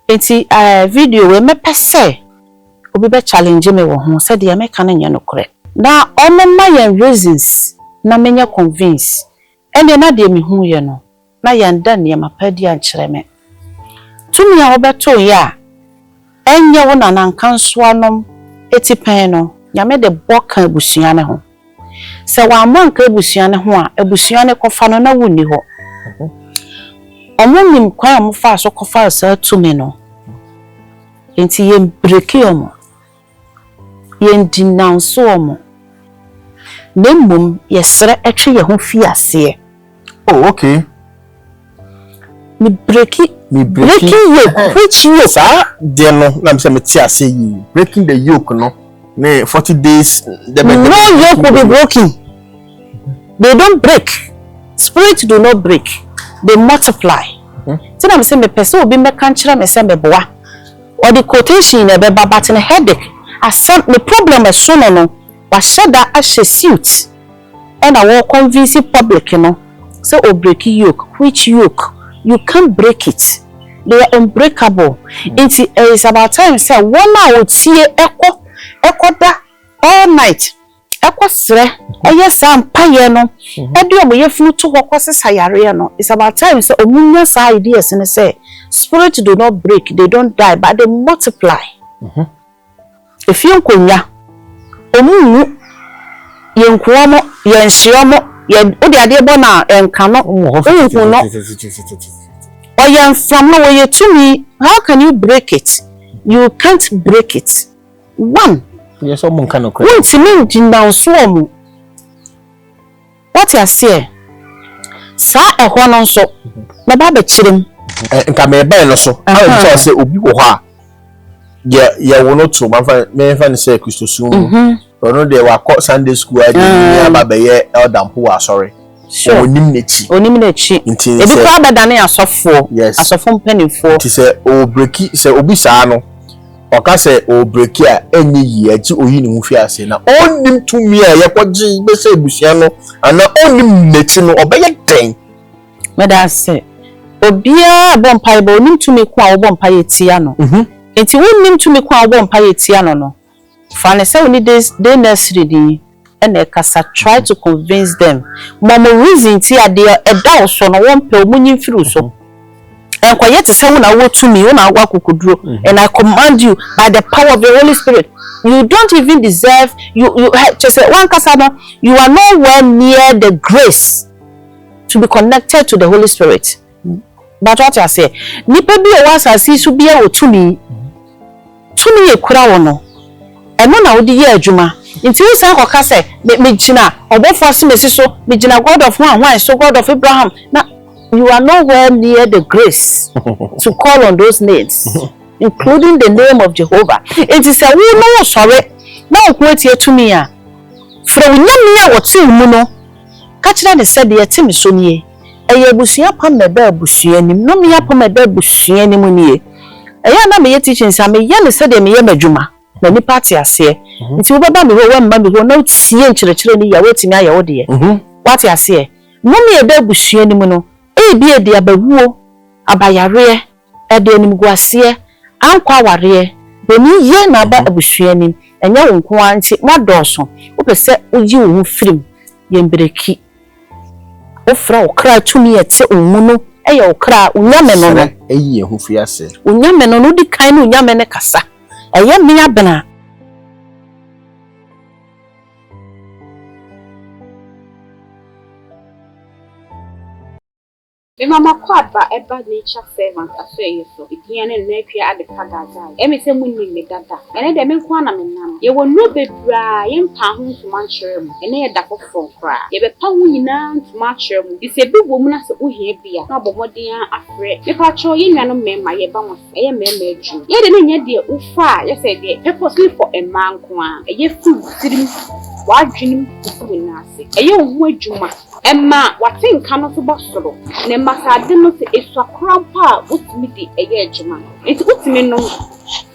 enti video we me pese obi be challenge me wo ho said ya meka na nya no kore na ono ma yen reasons na menya convince ene na de me hu ye no na yanda ne mapadi ankyere me tumi a obeto ya enye wo na nankanso anom etipen no nyame de boka abusua ne ho se wa manka abusua ne ho a abusua ne kofa no na woni ho omonim kwa amfa so kofa sa tumi no enti yen breki omo yen denounce omo nemmum yesere etwe ye ho fi ase. Oh, okay. Me breaking yoke. Which yoke? Sir, dear no, I'm saying you breaking the yoke, no. 40 days. No yoke will be broken. They don't break. Spirit do not break. They multiply. So I'm saying me person will be me kanchira me say me boa. Or the quotation e be but in a headache. The problem is so no. But shada as a suit. And I will convince public, you know. So break yoke. Which yoke? You can't break it. They are unbreakable. It is about time say one hour see echo da all night. Echo sre. Yes, I'm paye no. Edu mo ye funu to kwase sayare no. It's about time say omunya sa ideas and say spirit do not break, they don't die, but they multiply. If you konya omunu yenkuomo yenhiomo odi ade bo na enka no ohun no oyen from no we to me. How can you break it? You can't break it. One, yes, someone can occur. What you mean denounce omo? What you say? Sa ehwo no so na ba chirem nka me ba no so how say obi wo ha ya wo no to me fa say Christosum no dey wa Sunday school ya ba be ye eldampo wa sorry onim nechi ebi kwa badane asofo asofo mpanifo nti say o breaki say obi saa no oka say o breaki a enyi yi agi oyi ne hu fi ase na onim tumi a ye kwaji be say busua no ana onim nechi no obeye den me da say obia bompai bo onim tumi kwa obompai etia no enti wonim tumi kwa obompai etia no Fane say we need this day nursery di and ekasa try to convince them. Mama reason ti ade e so no won pe omunyi firu so. Enko yet say we na wo to me, we na agwa kokoduro and I command you by the power of the Holy Spirit. You don't even deserve you just say one kasaba you are nowhere near the grace to be connected to the Holy Spirit. But what I say, nipa bi o wasa si so bia o to me e kura wo no. Eno na odi ye adwuma nti wo san koka se me gina obofo so mesi so me gina God of one so God of Abraham. Now you are nowhere near the grace to call on those names including the name of Jehovah. It is a we no sorry na okweti etumi a fra wunyami a wotu mu no ka kira ne said ye timi so nie eye busua pam na ba busua nim no me apam na ba busua nim nie eye na me ye teaching sa me ye ne said me ye madwuma na ni party ase nti wo baba me wo mma me wo na tie nkyerɛkyerɛ ni ya wetimi aye wo de what ase no me ebe busua nim no e bi e de abawuo abayare e de nim guase ankwa ware beni ye na aba abusua nim enya wo nko anti madoso wo pese oyi wo firim ye mbreki wo fra wo kra tumi ete onmu no eye wo kra unyame no no eyi ehu fi ase unyame no no di kan no unyame ne kasa eye me abena me mama kwad ba eba nature servant afeye so idiane na akua ade kagaza emi se munni me dada ene de me nko na me nam ye wonu bebra ye mpa ho ntuma nkyere mu ene ye dakofo kra ye be pa hu nyina ntuma akyere mu ise bi wo mu na se ohie bia na bomoden afre me pa cho ye nwanom mema ye ba mo ye mema aju ye de ne nya de ufa ye se de purposely for a man ko a ye fu tirim wadwenim fu na ase ye ohu adwuma Emma, what in cannot be possible? Ne masa didn't say it's a crampa with me the a juma. It's what me no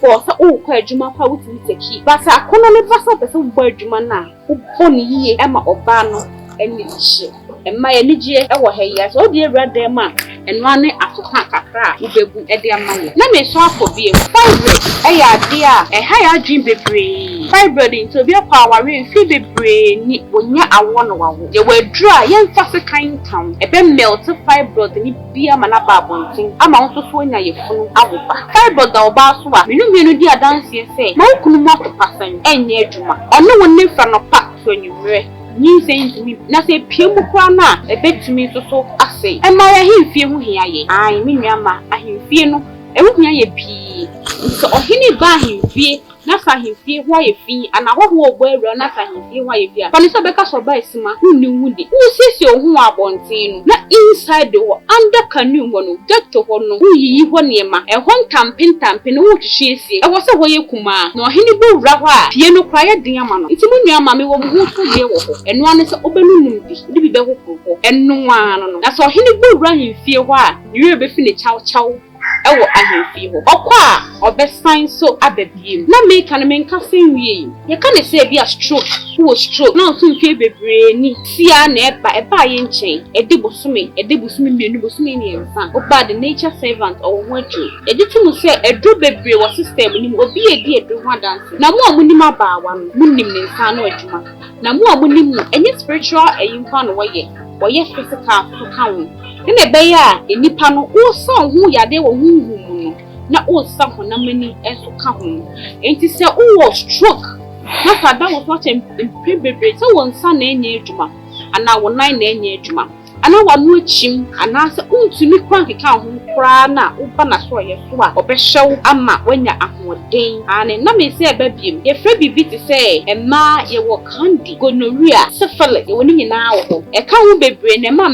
for so quite juma with me the key. But I couldn't pass up a some word jumana who pony ye Emma Obano and shit. And my energy, our hair, so dear red man, and running after Haka. kakra ubebu ede amaye na me so akobie fibroid eya ade a ha ya dream bebre fibroid into be power we fi bebre ni onya awo no wawo ye wadru a ye mfa se kan town ebe melt fibroid ni bia mana babontin ama nso so onya ye funu awoba fibroid da oba so a menu di adanse se ma okunu mo pasan enye adwuma ono woni fa no pa so nyumre ni saying na say piemu kwa na ebetumi so ase e ma ya himfie hu hia ye ai me nuama ahimfie no e hu hia ye bi so ohini ba ahimfie na sa ahimfie hu aye fi ana hoho ogbo ewura na sa ahimfie hu aye bia pani so beka so ba esima hunni hunde usisi ohun abontin no na inside the under canoe ho no get ho no uyiyi ho niema e ho ntampe no wuhwehwe esie e wo se ho ye kuma na ohini bo wura ho a pie no kra ye den ama no nti mu nuama me wo mu so ye wo ho eno ane se obenunum bi be ho ho eno ano no na so ohini bo wura ahimfie ho a yire be fi ne chaw ewo ahemfie ho okwa obesan so ababiem na make na menka senwie ye ka ne se bia stroke wo stroke na so mfie bebre ni sia na eba ye nchen ede bosome mienu bosome ni enfa oba the nature servant or wonju ede tumu se edo bebre wo system ni obi edi edo ho dance na mo amunim abaawa no munim ne nsa no adwuma na mo amunim enye spiritual eyimfa no woye physical so kan ene beya enipa no wo san hu yade wo huhu no na wo san ho na mani eso ka ho enti se wo stroke na sada wo so che bebre se wo nsa na enye adwuma ana wo nan na enye adwuma ana wa no achim ana se untumi kwa keka ho kra na wo ba na so ye so a obehyew ama wanya ahoden ane na me se ebabiem ye fra bibi ti se ema ye wo candy gonorrhea syphilis ye woni nyina wo e ka ho bebre na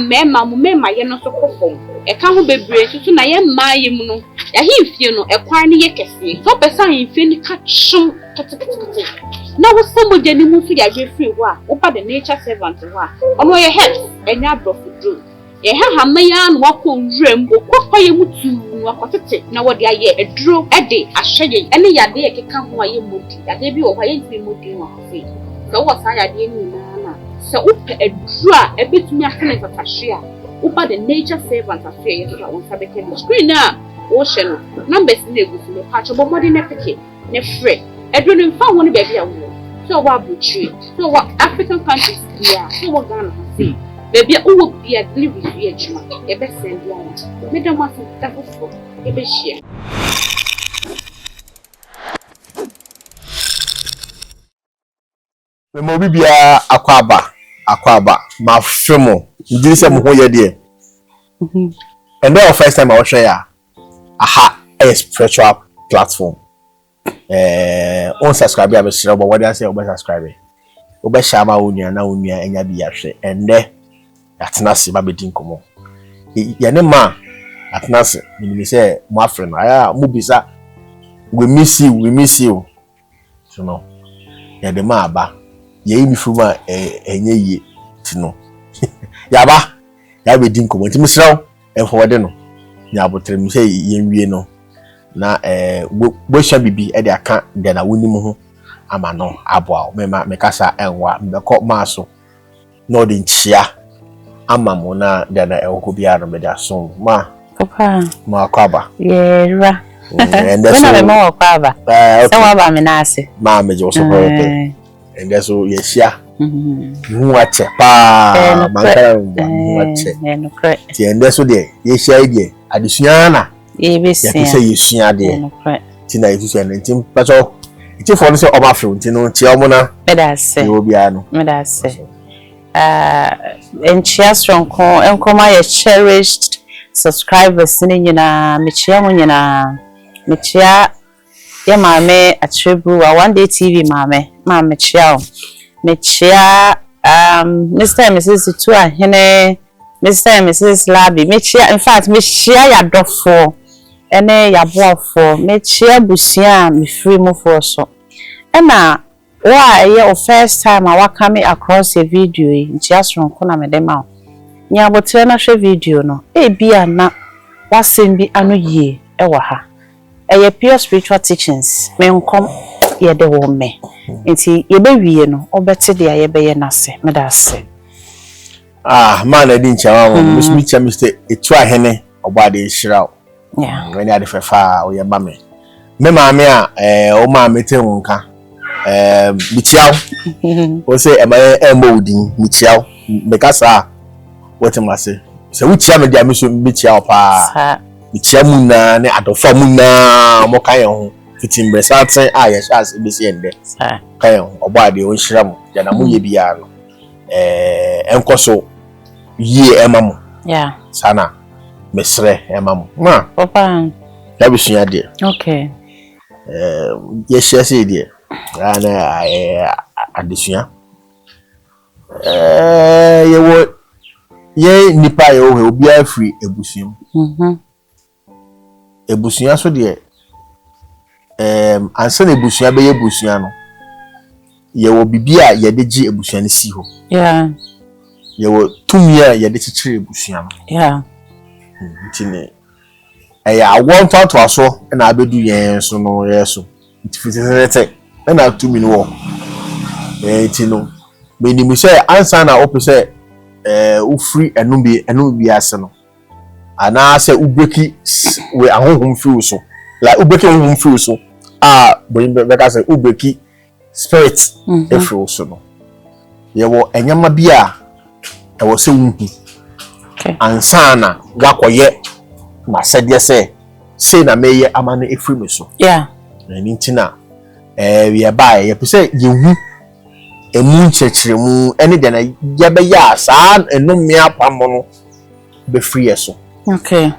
mema ye no so kofom e ka ho bebre susu na ye ma ye mu no ya himfie no e kwan ne ye kese so pesa himfie ni ka chum kete na wo so mo jeni mu so ya je free ho a wo ba the nature servant ho a ono ye health enya brofudru ye ha maya no wako nwrem okwa ye mutu wakotete na wo de aye eduro ede ahye ene yade ye keka ho aye modi yade bi wo ha ye ntimi modi no afi so wo sa yade ni na so upe eduro a ebetumi asene fatahye a wo ba the nature servant afi ye so wo sabeke no screen na wo hye no numbers na egusi me pa chobo modi na peke ne free eduro ne mfa ho ne ba bia wo so wa buchi so wa African countries yeah so wa Ghana see baby who be a delivery for juma e be send one me dem want to for e be share me mo bibia akwaba ma femo ndiri se mo ho ye de and the first time I was share a spiritual platform on subscribe ya be share but what I say o subscribe o be share ma onua na onua enya bi ya hwe ende atenase ba bedin komo ye ne ma atenase minimi se mo afre na ya mo bisa we miss you so no ya de ma aba ye mi fuma enye ye tino ya ba ya bedin komo nti misraw enfowode no nya abotre mi se ye nwie no na bo sha bibi e de aka de na wonim ho ama no aboa me kasa enwa mbekọ maaso no de nchia ama mo na de na ewo bia no me da so papa ma kwaba yera wena me mo kwaba se wa ba me na ase ma me jo so hoye and so yesia mu ache pa manka mu ache no kre ti ende so de yesia ide adesua na ye besia ya se yesua de no kre ti na yesu na ntim pacho iti for no se oba fru nti no ti omo na me da se yo bia no me da se enchia stronko enkoma ye cherished subscribers ni nyina mechia mo nyina mechia ye maame atrebu wa one day tv maame chia mechia Mr. and Mrs. Tu ahene Mr. and Mrs. Labi mechia in fact mechia ya dofo ene ya boafo mechia busia me free mo for so ena wa ye first time I come across a video just from kona me dem nya botre na hwe video no bia na wasem bi ano yie wa ha eye pure spiritual teachings me nkom ye de wo me nti ye be wie no obete de ye be ye nase me da se man edi nchawa mo musmicha Mr. Etu ahene obade nhirawo Yeah. When you the fa o ye ba me. Me maame a o maame te hunka. Michiao. O say e ma emodin michiao. Me ka sa what am I say? So we chia me dia me so michiao pa. Michia mu na ne adofa mu na mo kan ho fitim bresaten a ye sha se besi ende kan ho obo ade o nhira mu ya na mu ye bia no enkoso ye emamu sana mesre emamu ma papa ya bisua de okay ye share se de ana adesua ye wo ye nipa ye o obi afri ebusuam ebusuya so de ansa na ebusuya be ebusuya no ye wo bibia ye de gi ebusuya ne si ho ye wo tumia ye de chichire ebusuya no ntine ya awon to aso na abedu yen so no yeso ntifitete na tumi no wo ntino me ni mi se ansa na opese ufri enu bi ase no ana se ubeki we ahonhom feel so like ubeki ahonhom feel so boy be say ubeki spirit e feel so no ye wo enyama bia e wo se wuhu ansana wakoye ma sede se na meye amane e free me so na nintina we ba ye pese yehu emu nchechiremu ene de na ye be ya sa enum me apamo no be free so. Okay,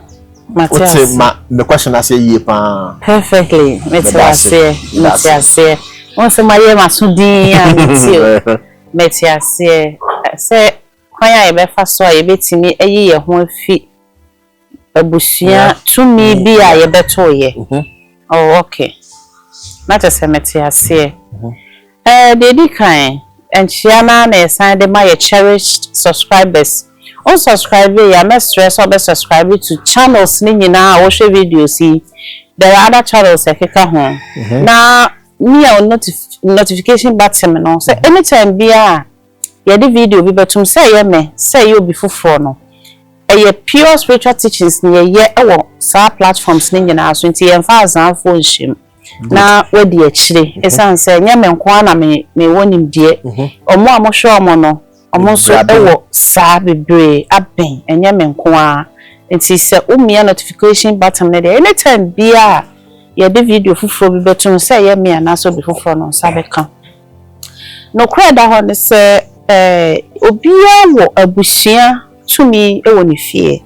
Matthias. What's the question I say ye pa? Perfectly, Matthias. Once my year masudi and Matthias say kwanya e be fa so ye betimi eyi ye ho afi abusia to me bi a ye beto ye. Oh okay. Matthias Matthias dedi kan enchiana na esan de my cherished subscribers. On subscribe ya me stress or be subscribe to channels ni nyina wo hwe videos see there are other channels ekeka ho na me on notification button no so anytime bia ya the video bi betum say ye me say you be foforo no e pure spiritual teachings ni ye ewo sa platforms ni nyina so nti ye mfa azanfo nhim na wadi akire esan say nya me nko na me wonim die omo amohwe omo no omonso ewo sa bebre aben enye menko a enti se umia notification button ne anytime bia ye de video fufuro bi betum se ye me na so bi fufuro no sabeka no kreda ho ne se obia wo abusia tumi ewo ne fie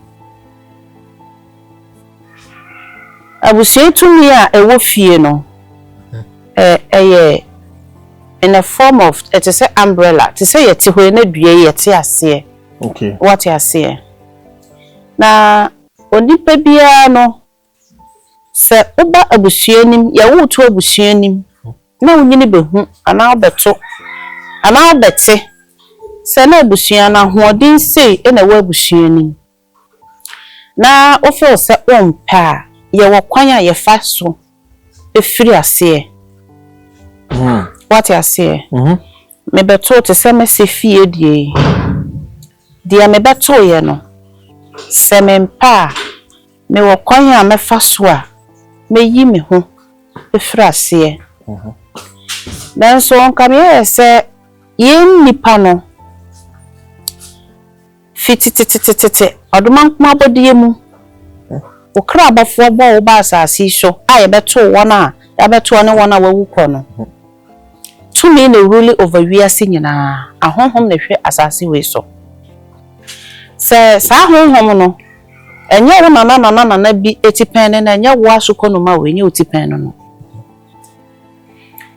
abusia tumi a ewo fie no in a form of it is an umbrella to say yet when a due yet ase okay what you say na onipa bia no se oba abusuanim ya wo to abusuanim na wonyini behu ana obeto ana obete se na abusua na hoodin sei na wo abusuanim na ofo se ompa ye wo kwan a ye fa so efiri ase what you say me beto te se me se fie die me beto ye no se me mpa me wo kwan a me fa so a me yi me ho efiri ase dan so onka me se ye nipa no fitititititi oduma nkoma abodie mu okra abafo bo wo ba asase so a ye beto wona ya beto ne wona wawu kọ no to me na really over we ase nyina ahonhom na hwe asase we so se sa ahonhom no enye wo na bi etipen na enye wo asukọ no ma we enye otipen no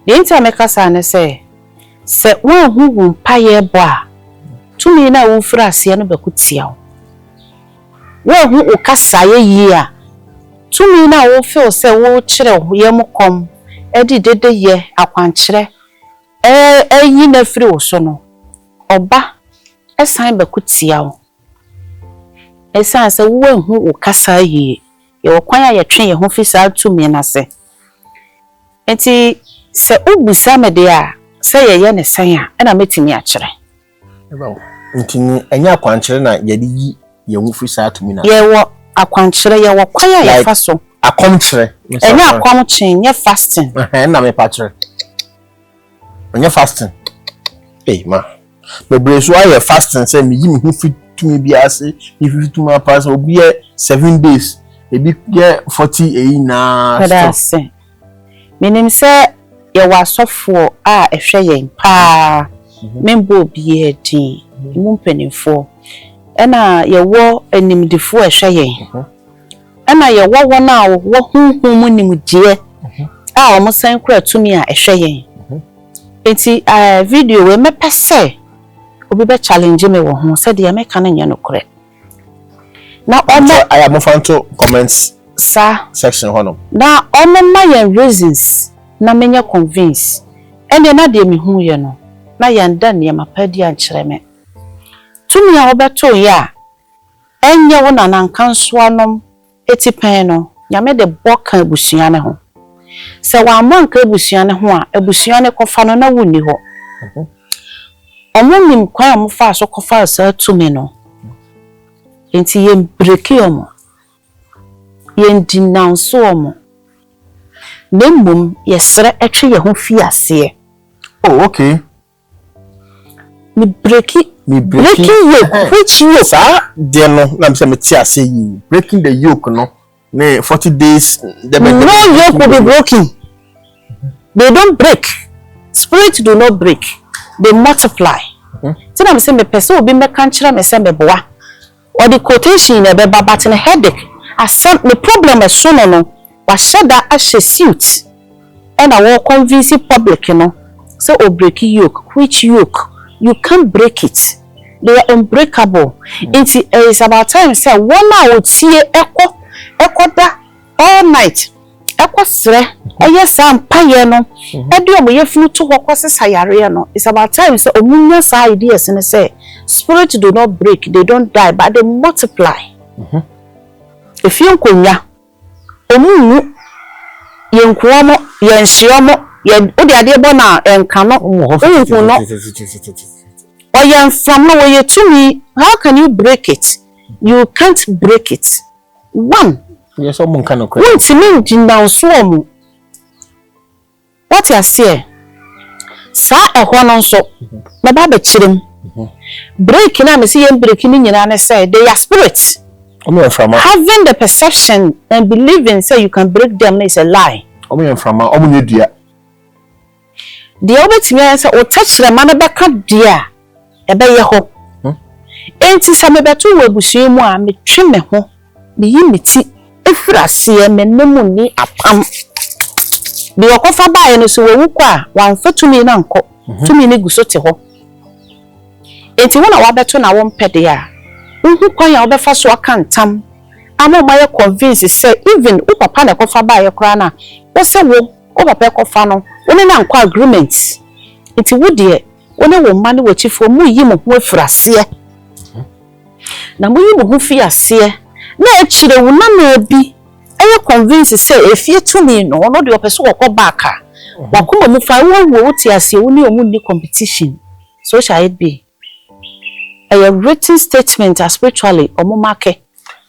de ntia mekasa ne se wo hu mpa ye bo a to me na wo fura ase no bekutia wo hu okasa ye yi a to me na wo feel se wo kire ye mokom edi dede ye akwankyere eyi na firi wo so no oba esan bekutia wo esan se wo hu okasa yi ye wo kwan a ye twen ye ho fi sa to me na se enti se ubusa me de a se ye ne san a na metimi a kire ntini enya akwankyere na ye de yi ye ho fi sa to me na ye wo akwankyere ye wo kwan ya fa so akomkyere enya akomkyere nye fasting na me patre enya fasting ma bebre so aye fasting say me yi me hu fit to me bi ase if you to my pass obi 7 days ebi ye 40 na stop menim say ye wasofo a ehwe yen pa membo obi e din mu mpanimfo ena ye wo animdifo ehwe yen ena ye wo wona wo hunhun mu nimdie a o mo san kura tumi a ehwe yen enti video we mepese obi be challenge me wo ho se de me kan nya no kure na omo I am fanto comments sa section hono na omo my reasons na menya convince ene na de me hu ye no na yanda ne mapadi an kire me tumi a obeto ya enye wo na nankanso anom etipan no nyame de boka abusua ne ho se wa amanka abusua ne ho a abusua ne kofa no na woni ho omunim kwa amfa so kofa sa tumi no enti ye breki omo ye denounce omo nemmom yesere etwe ye ho fi ase oh okay mi breki yoke which yoke sa de no na me say me ti ase yi breaking the yoke no na 40 days no yoke will be broken. They don't break. Spirit do not break. They multiply. So I'm saying me person will be me kanchira me say me boa. Or the quotation in a be but in a headache. Accept the problem is so no. Wa shada as a suit. And I will convince the public, you know. So o break yoke. Which yoke? You can't break it. They are unbreakable. It is about time say one hour would see echo da all night. Echo sre. Yes, I'm paying no. Edu omo yefunu to kwase sayare no. It's about time say omunya sa ideas and say spirit do not break, they don't die, but they multiply. If you konya omunu yenkuomo yenhiomo ye odi ade bo na enka no ohun no oyen from no we to me, how can you break it? You can't break it. One, yes, someone can no what to me denounce omo. What you say? Sa ehwo no so na ba be chirem. Break na me say break ni nyina na say they are spirits. Having the perception and believing say you can break them is a lie. The other thing say o touch the man be ka dia e be ye ho. Enti sa me beto we busu mu a me twe me ho. Me yi meti efrase me nemu ni apam. Bi okofa ba ye no so we kwa wan fatumi na nko. Tumi ne gusote ho. Enti wona wa beto na wo mpede a uhu kwa ya obefa so aka ntam ama ma ye convince say even u papa na kofa ba ye kra na wo se wo o papa kofa no woni na nkwa agreement enti wo de woni wo ma ne wachifo mu yi mo ho afrase na mu yi mo ho fi ase na e kire wo na na bi eye convince say efie tumi no no de opeso wo back a wakoma mu fa wo ti ase wo ni omu ni competition, so shall it be. A written statement as spiritually omo make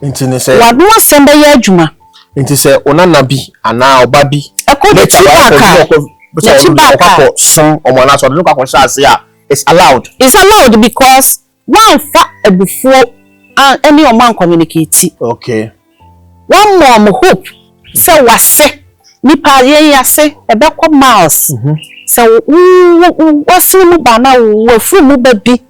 intine say wadu asem be ya adwuma intine say onana bi ana oba bi let you back son omo na so de kwa kwa ase a it's allowed because one fa before any man communicate. Okay, one more hope say wase nipa ye yase e be kwa miles so wasu mu bana wo fu mu babi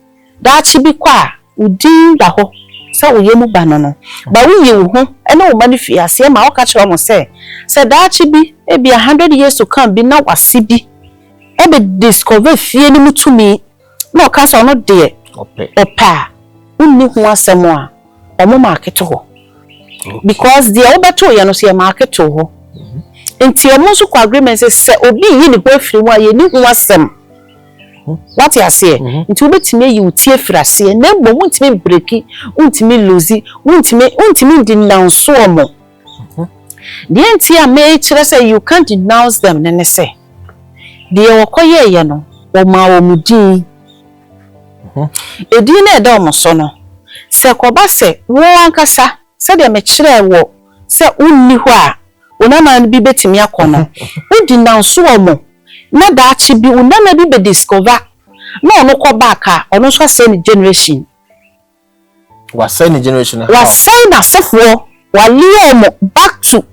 dachi bi kwa udin da ho so wo yemu bana no ba wo ye wo ho ene wo mani fi ase ma wo ka che mo say dachi bi e bi 100 years to come bi na wase bi e be discover fie ni mutumi na o ka so no de opa unni ho asemo a omo market ho because the obeto ye no se market ho enti omo so kwa agreement say obi yi ni bo free mu a ye ni ho asem. What you say? Nti obetime yi utie frase na egbo wuntime breki wuntime lozi wuntime denounce omo. The enti a me kire say you can't denounce them ne say de okoye ye no o ma omudin edin na eda omo so no se koba se wo ankasa said ya me kire wo se unni ho a unama bi betimi akono wo denounce omo na da achi bi unama bi be discover na ono ko back a ono so say ni generation was say ni generation was say na sefo wali omo back to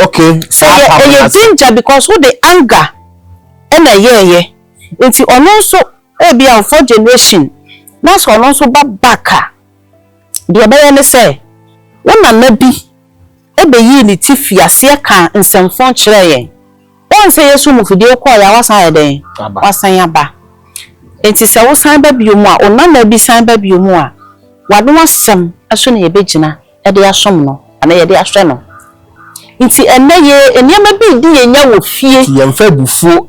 okay so you danger because who the anger na ye nti ono so e bia for generation na so ono so back a de be ne say wona na bi ebe yi ni tifi ase ka nsemfo kire yen won say yesu mu fidie ko ya wasan ye den wasan aba enti se wosan ba biomu a ona na bi san ba biomu a wado wasem aso na ye begina e de asom no ana ye de ahwe no nti enne ye eniema bi di ye nya wo fie ye mfa bufuo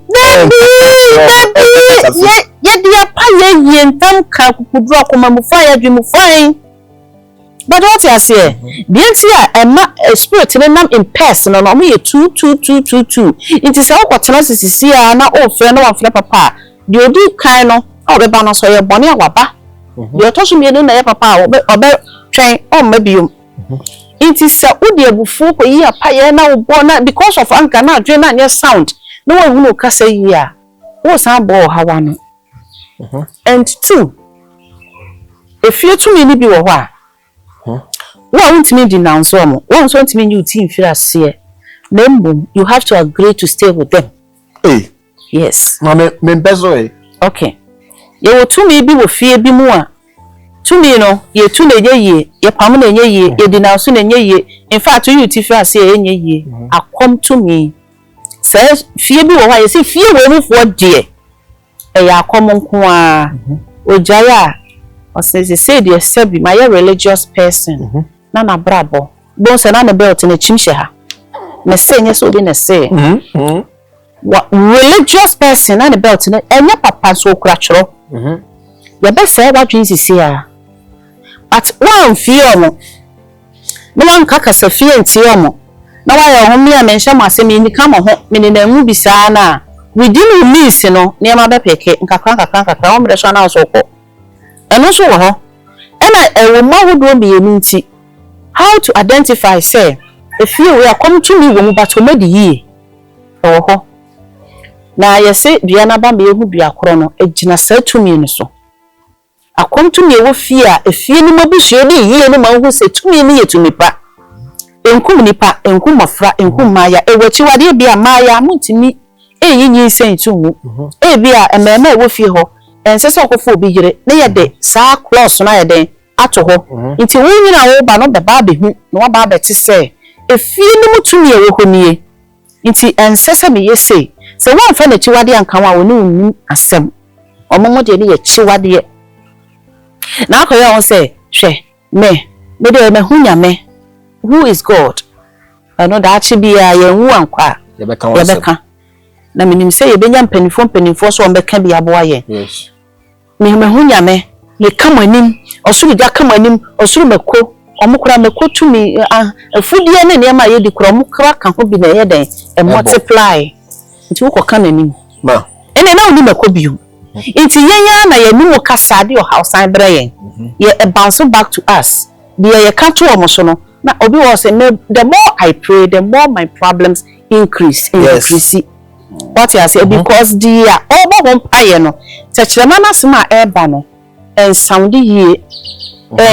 ye de apa ye ntam ka kukudu akoma mu fa ya dwemu fain. But what you say? The entire spirit nam in person no me 2. It is how what tenacity see na o friend no one papa. The odi kan no o be ba no so ye bone awaba. The otoso me no na ye papa obe twen o mabium. It is sa odi abufu ko yi apa ye na wo na because of anka na adwe na sound. No one hu no kasa yi a. Wo san bo hawa no. And 2. If you to me ni bi wo ho a what want me denounce them? What want me you team feel as here? You have to agree to stay with them. Hey, yes. Mama, me bezo. Okay. You will to me be with fear be more. To me, no, you to the ye, your permanent ye, you denounce ye. In fact, you feel as here ye. I come to me. Says fear be why you see fear will what dear. A common qua. Ojaya. Or says they say they said be my religious person. Nana brabo. Don't say nana belt in a chimsha. Me say yes, or didn't say. What religious person nana belt in it, and your papa so cratchero. Your best say what Jesus here. But one fear no one caca a fear and tiomo. Now I own me a mention my semi in the come home, meaning the movie sana. We didn't miss, near my baby, and can't the son also. And also, and a woman would be a minty. How to identify, say, if you will come to me, but to me, ye. Oh, now you say, Diana Bambi who be a chrono, a gina said to me, so. I come to me with fear, if you know, be sure ye, no man who say to me, near to me, pa. En kumnipa, en kumafra, en kumaya, e what you are be a maya, muntimi, ye saying to me, be a man with you. And says so for be near day, sa close na day at ho. Into winning a ba no be baby who no ba to say. If you know to me a wohoni. Into and sesame ye say. So one friend that you are the ankawa will know asem. Or momo de ye chiwade. Now I on say, she me de me hunya me. Who is God? I know that she be a young one kwa. Yebeka. Na minim say ebenya mpanifo so ombeka bia boa ye. Yes. Me hunya me kama nim osuru dia kama nim osuru meko omukura meko tumi afudie ne ne ma ye di kura omukura kan ho bi na ye den e multiply nti wo koka na nim ma ene na oni meko biu nti yenya na ye nim kasa de o house an brayen ye bounce back to us dia ye ka to omo so no na obi was say the more I pray the more my problems increase. What you say because dear obo vampire no techrema na sema eba no en sound ye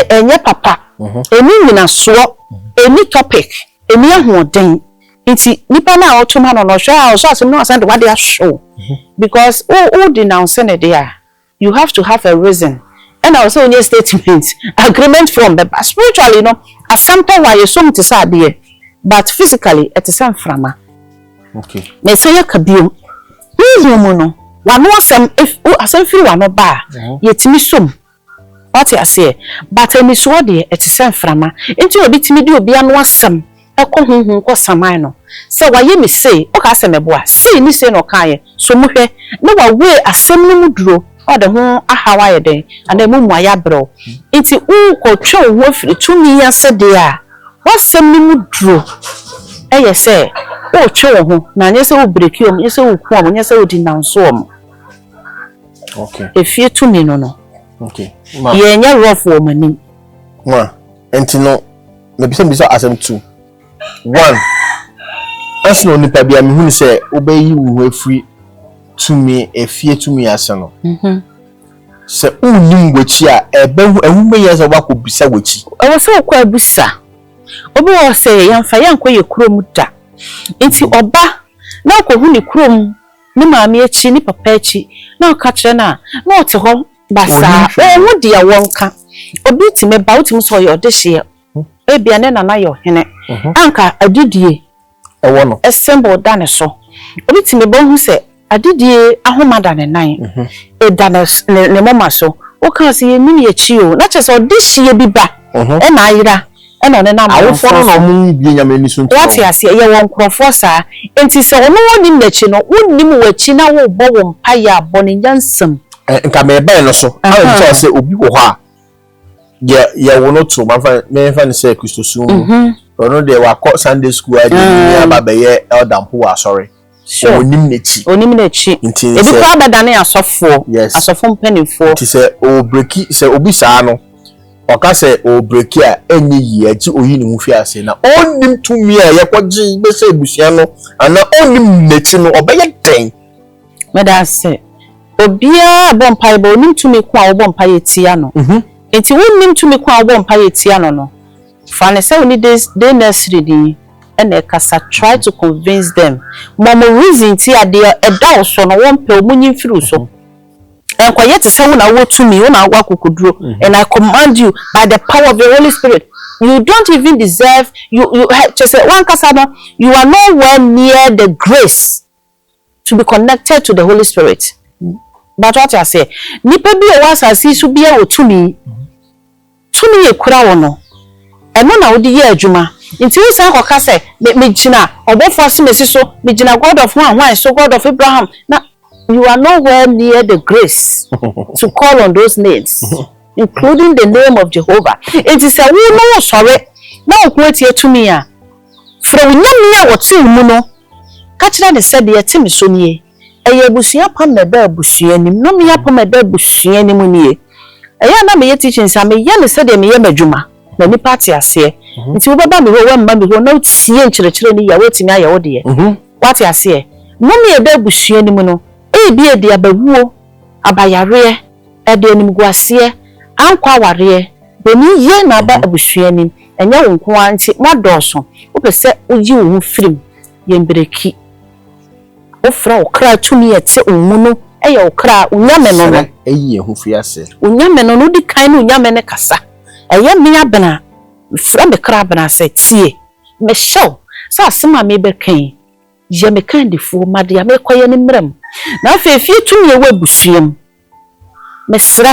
enye papa eni nyina so eni topic eni ahoden nti nipa na otoma no no hwa so asem no asem de wade show because all denounce ne there you have to have a reason and also in your statement agreement from the spiritually no assumption why you so to say there but physically it is frama. Okay. Me say yakabio. Mu no. Wa no asem if asem firi wa no ba. Yetimi som. What you say? But emi so de etisen frama. Enti obi timi de obi anu asem. Ekọ hunhun ko saman no. Se wa ye me say, o ka asem eboa. Say ni say no kan so mu hwe. Na wa we asem no mu duro. O de ho ahawa ye den. Ana mu ya bro. Enti ko twe wo firi tumi ya se de a. Wasem no mu duro. Eye say o twe ho na nye se o break you, nye se o ku am, nye se o denounce am. Okay. If you to me no. Okay. Ye nya rough woman ni. Ma, enti no me bisa asem 2 1 asno nipa bia me hunu se obeyi wo afri tumi efie tumi ase no se unim gwachi a ehumbe yeza wako bisa gwachi owo se okwa busa obi wo se yamfa yankwa ye kurom da enti oba na ko hu ni kurom ni maami echi ni papa echi na ka kire na ote ho basa hu dia wonka obi time ba utim so ye odehye ebia ne nana yo hene anka adidie ewo no assemble da ne so obi time ba hu se adidie ahomada ne nan da ne mama so o kan se ye mini echi o na chese odehye bi ba e na ayira e no ne na awofo no mu bi nyame ni so nto what ya se ye won krofo sa enti se ono woni nachi no wonnim wachi na wo bo wo mpa ya boni nyansam nka me ba no so awu so se obi wo ha ya wo no to me fa ni se Kristo su ono de wa ko Sunday school adi ni ababaye eldampo wa sorry onim nachi ebi kwa abadane asofo mpanifo nti se o breaki se obi saa no oka se o breaki a enyi yi aji oyi ni mu fi ase na onim tumi a yekoji be se ebusia no ana onim nachi no obeye den meda se obia bompai bo onim tumi kwa wo bompai etia no enti wonim tumi kwa wo bompai etia no fa ne se oni dey nursery di and ekasa try to convince them mama reason ti ade eda so no won pe omunyin firu so enko yet se wona wo tumi wona agwa kokuduro and I command you by the power of the Holy Spirit you don't even deserve you just say one kasa no you are nowhere near the grace to be connected to the Holy Spirit but what I say nipa bi o wasasi so bia o tumi e kura wo no eno na wo di ye adwuma nti we say koka say me gina obofo se mesi so me gina God of one so God of Abraham na you are nowhere near the grace to call on those names including the name of Jehovah it is a we no sorry na okweti etumi a from nyame a wotu mu no ka kira de se de yetimi so nie eye busua pam na da busua nim no me yapam da busua nim nie eye na me teaching sa me ye ne se de me ye madwuma na ni party ase nti wo baba me wo mma me wo na tie nkirekire ni ya wetimi aye wo de what ase no me da busua nim no bi edi abawuo abayare ede anim guase ankwa ware beni ye na aba abusua nim enye wo nko anti modoso wo pese oji wo firim ye mbreki wo fra wo kra tumi ete omu no eye wo kra unyame no no eyi ehu fiase unyame no no di kan no unyame ne kasa eye me abena fra me kra abena se tie me show sa asema me bekan je me kan difo made ya me koye ne mram na afefie tumi ewe busuam mesre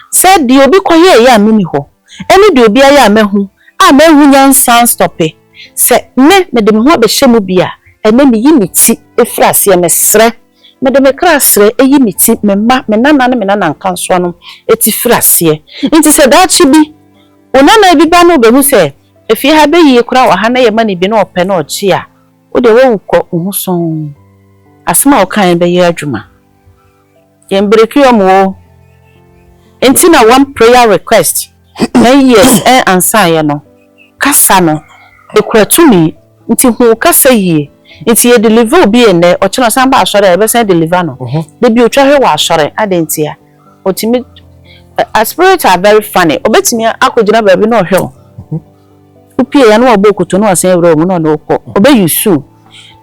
se di obi koye ya mimi ho eni di obi aya mehu a mehu nyansan stope se me de me ho abehye mu bia ene me yi miti efrase mesre me de me krasre eyi miti me ma me nana ne me nana nkanso no eti frase nti se da chi bi onana bi ba no behu se efie ha be yi kura wa ha na ye ma ne bi na ope na ochi a o de wo ko uhuson asma o kan be ye adwuma ye mbreki omo enti na one prayer request na yes answer ye no kasa no ekratumi nti hu kasa yie nti ye deliver obi ene o chino san ba asore e be san deliver no de bi otwa hwe wa asore adentia otimi a spirit are very funny obetimi akogina ba bi no hwe upie ya no obokuto no asan ewro mu no no ko obeyusu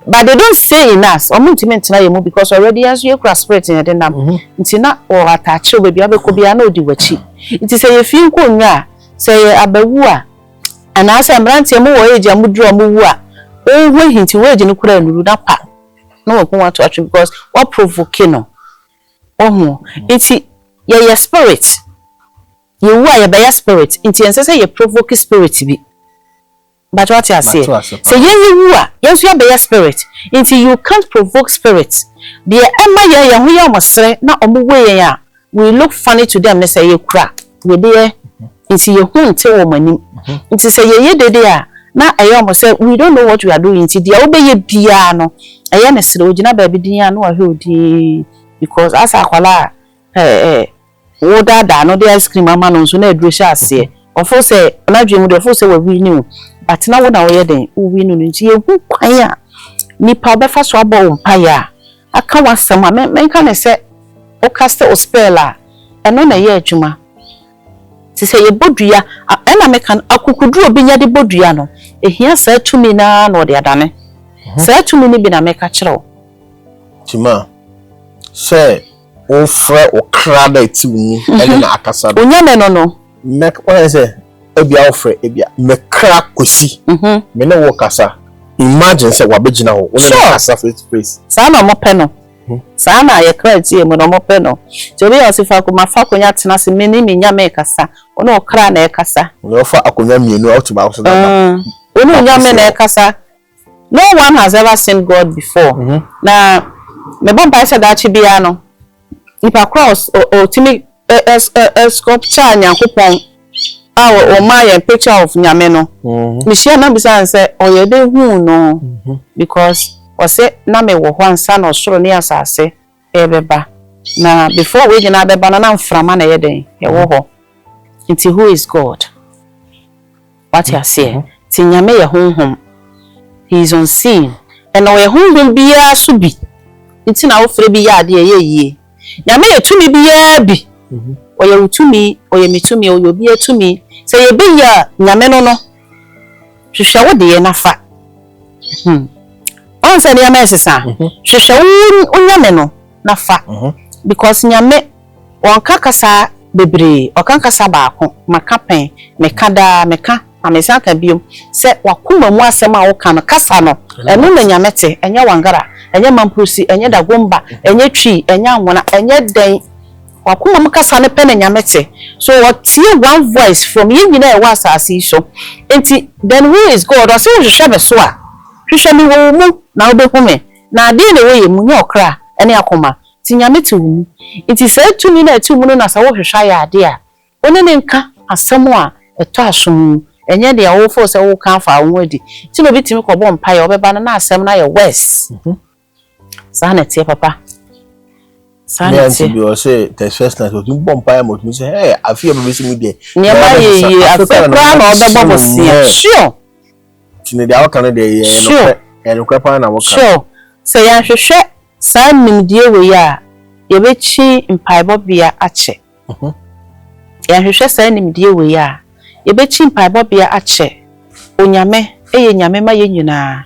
but they don't say in us omuntiment na yemu because already as you cross spirit in the nam nti na o attach obi abeko bia na odi wachi nti say ye fi nko nwa say abawu a ana asa mrantie mu wo eja mu dro mu wu a o hwe hinti wo eji ne kura nuru na pa no wo kon want to because what provoke no ohu nti ye spirit ye wu a ye be spirit nti ense say ye provoke spirit bi but what you say so you are yes you are spirit until you can't provoke spirit the emma ya hu ya mosre na omuwe ya we look funny to them say you cry we there until you hu nte wo mani until say ye dede a na ayo mo say we don't know what we are doing until dia obeye bia no aye ne sere ogina ba bi din ya no ahwe odi because as akwala wo dada no the ice cream ama no so na aduro sha ase Ofo say na dwemu de ofo say we ni but na wo na wo ye den we no nti ye hu kwan a nipa obefa so abo mpaya aka wasem a men ka ne say o cast o spell a eno na ye adwuma ti say ye bodua na me kan akukuduru obinya de bodua no ehia sa tumi na no de adane sa tumi ni bi na me ka kire tima say o fra o krada ti wu ene na akasa onya me no me kwa say ebia ofre ebia me kra kosi me no wo kasa imagine say wabegina ho wo na kasa face to face sa na mo pe no sa na ye kra tie mo no mo pe no ti obi o sifa ko mafa konya tena se me ni nya me kasa ono okra na e kasa no fa akonya mienu out ba so da ono nya me na e kasa no one has ever seen God before na me bon ba se da chi bia no nipa cross o timi sculpture nyankopon o my picture of nyame no me share na bisa say oyede hu no because o say na me wo ho ansa na osoro ne asase ebeba na before we gina beba na mframa na yeden ye wo ho nti who is God what you say ti nyame ye honhom he is unseen and o ye honhom bia so bi nti na wo fere bi ya ade ye yie nyame ye tumi bia bi oye utumi oye mitumi oye obi etumi say ye be ya nyame no hwehwe wo de ye nafa on say nyame sesa hwehwe wo nyame no nafa because nyame won kakasa bebre o kan kasa baako makapen mekada meka amesa ka biom say wakoma mu asem a wo kan kasa no eno na nyame te enye wangara enye mamprosi enye dagomba enye twi enye anwona enye den wakuma mukasa ne pene nyamete so what one voice from you nyina e was asase so enti then who is God or say wo hwehwe so a hwehwe mi wo mu na obehume na ade ne wo ye mu nya okra ene akoma ti nyamete wo mu enti say tumi na atu mu no na sa wo hwehwa ya ade a one ne nka asem a eto asom enye de wo fo say wo kan fa wo adi ti no bitimi ko bo mpa ya obeba na asem na ye west sa na tie papa Nancy be say the first night to bomb pie mo to say hey I feel be see me there nearby ye Africa na oda bobo see sure tine dia wo kan dey no kwapa na wo kan sure say yan hwehwe sa nimdie we ya ye be chi mpaibo bia ache yan hwehwe sa nimdie we ya ye be chi mpaibo bia ache onyame eye nyame ma ye nyina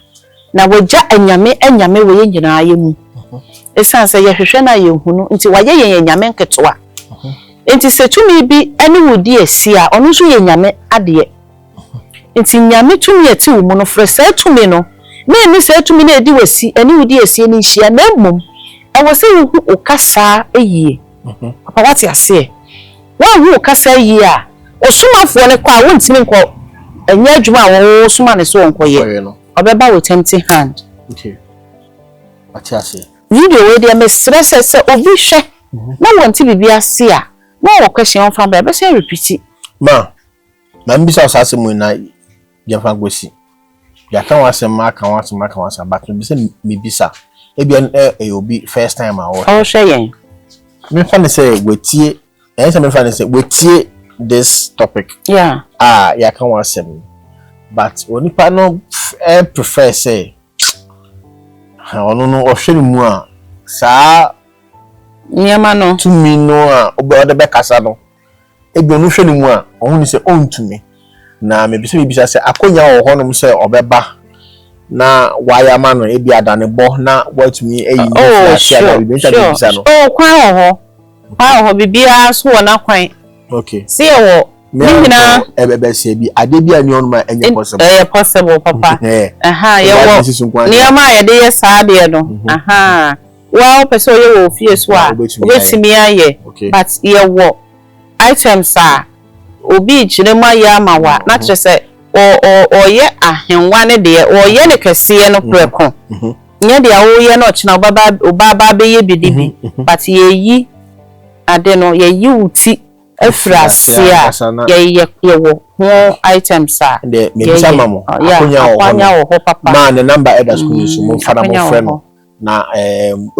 na wogya anyame we ye nyina ye mu esanse ye hwehwe na ye hunu nti waye ye nyame nketoa nti setumi bi ene wodi esi a ono so ye nyame ade nti nyame tumi eti wo mu no fresa tumi no na eni setumi na edi wasi ene wodi esi ni hia na mmom ewo se hu okasa eyie papa wati ase wa hu okasa eyie a osumafo ne kwa wo ntimi nko enye adwuma wo suma ne so nko ye obeba with empty hand okay ati ase video we dey me stress say obi hwe na wonti bibia se a na wo question from be say repeat ma mbisa osase mu na ya fa gosi ya kan wasem aka wasem but me say me bisa ebia obi first time a wo hwe yen me fa ne say wetie say me fa ne say wetie this topic yeah ya kan wasem but onipa no prefer say ono no ohwe mu a saa nyama no tumi no a obe be kasa no ebe no hwe mu a ohun ni say ontumi na me bisa say akonya wo honom say obeba na waya ma no ebi adane bo na watumi eyi no sure no kwan ho bibia so wona kwan okay see wo Nina ebebe se bi ade bia ni onuma enye possible possible papa ye wo niama ye de sa de no wa person ye wo fie so a obetimi aye but ye wo items a obi chire ma ya amawa na kire se o ye ahenwa ne de o ye ne kese no preko nye de awo ye no china obaba be ye bidibi but ye yi ade no ye yi uti Efrasia ye wo ho items a de me sama mo akonya wo papa man the number elders school so mo fada mo friend na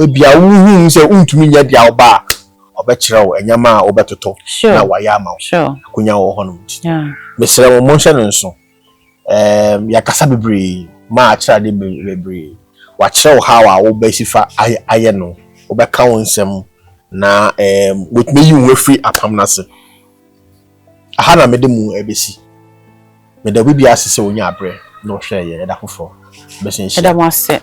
ebia wuhu se untumi nya dia oba obechira enyama a obetoto na waya ama akunya wo hono nti mesere mo monhye no nso yakasa bebre ma akira de bebre wakira wo how a wo basifa aye no obeka wo nsem na with me you free apamnase aha na mede mu ebesi me da bibia asese onya abre no hwe ye da fofo besin shi da mo ase